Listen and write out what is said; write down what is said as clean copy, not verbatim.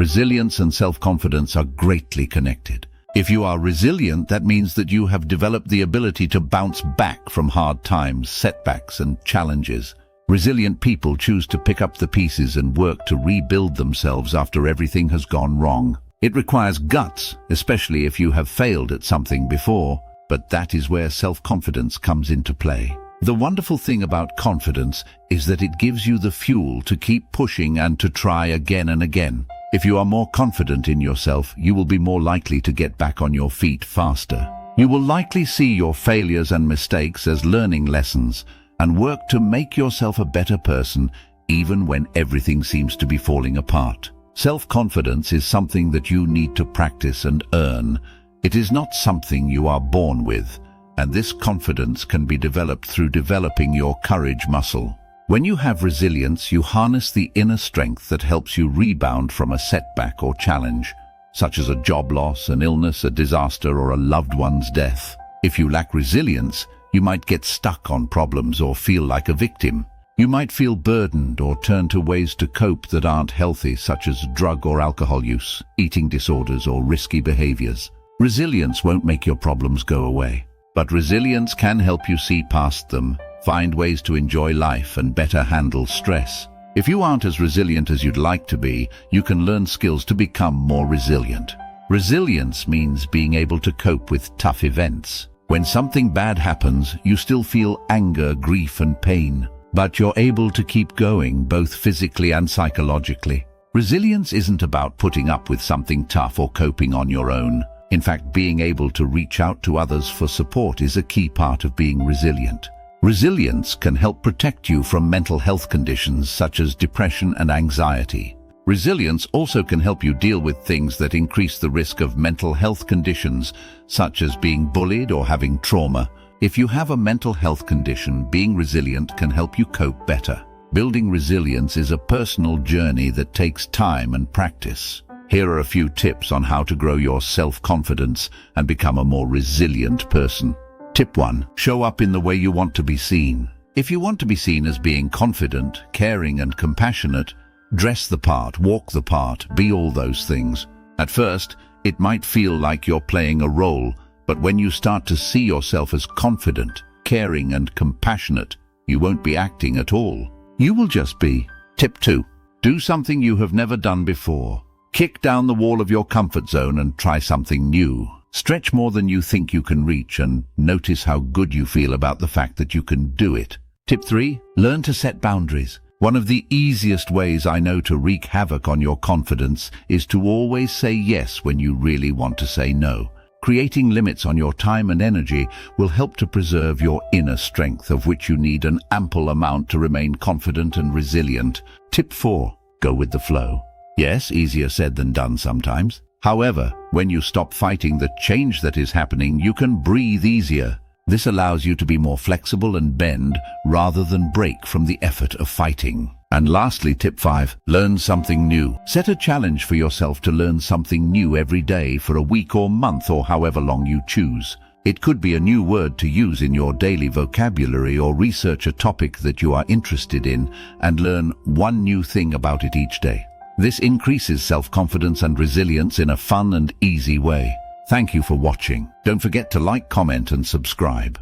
Resilience and self-confidence are greatly connected. If you are resilient, that means that you have developed the ability to bounce back from hard times, setbacks, and challenges. Resilient people choose to pick up the pieces and work to rebuild themselves after everything has gone wrong. It requires guts, especially if you have failed at something before, but that is where self-confidence comes into play. The wonderful thing about confidence is that it gives you the fuel to keep pushing and to try again and again. If you are more confident in yourself, you will be more likely to get back on your feet faster. You will likely see your failures and mistakes as learning lessons and work to make yourself a better person even when everything seems to be falling apart. Self-confidence is something that you need to practice and earn. It is not something you are born with, and this confidence can be developed through developing your courage muscle. When you have resilience, you harness the inner strength that helps you rebound from a setback or challenge, such as a job loss, an illness, a disaster, or a loved one's death. If you lack resilience, you might get stuck on problems or feel like a victim. You might feel burdened or turn to ways to cope that aren't healthy, such as drug or alcohol use, eating disorders, or risky behaviors. Resilience won't make your problems go away, but resilience can help you see past them, find ways to enjoy life, and better handle stress. If you aren't as resilient as you'd like to be, you can learn skills to become more resilient. Resilience means being able to cope with tough events. When something bad happens, you still feel anger, grief, and pain, but you're able to keep going both physically and psychologically. Resilience isn't about putting up with something tough or coping on your own. In fact, being able to reach out to others for support is a key part of being resilient. Resilience can help protect you from mental health conditions such as depression and anxiety. Resilience also can help you deal with things that increase the risk of mental health conditions, such as being bullied or having trauma. If you have a mental health condition, being resilient can help you cope better. Building resilience is a personal journey that takes time and practice. Here are a few tips on how to grow your self-confidence and become a more resilient person. Tip 1. Show up in the way you want to be seen. If you want to be seen as being confident, caring, and compassionate, dress the part, walk the part, be all those things. At first, it might feel like you're playing a role, but when you start to see yourself as confident, caring, and compassionate, you won't be acting at all. You will just be. Tip 2. Do something you have never done before. Kick down the wall of your comfort zone and try something new. Stretch more than you think you can reach and notice how good you feel about the fact that you can do it. Tip 3. Learn to set boundaries. One of the easiest ways I know to wreak havoc on your confidence is to always say yes when you really want to say no. Creating limits on your time and energy will help to preserve your inner strength, of which you need an ample amount to remain confident and resilient. Tip 4. Go with the flow. Yes, easier said than done sometimes. However, when you stop fighting the change that is happening, you can breathe easier. This allows you to be more flexible and bend rather than break from the effort of fighting. And lastly, tip 5, learn something new. Set a challenge for yourself to learn something new every day for a week or month or however long you choose. It could be a new word to use in your daily vocabulary, or research a topic that you are interested in and learn one new thing about it each day. This increases self-confidence and resilience in a fun and easy way. Thank you for watching. Don't forget to like, comment, and subscribe.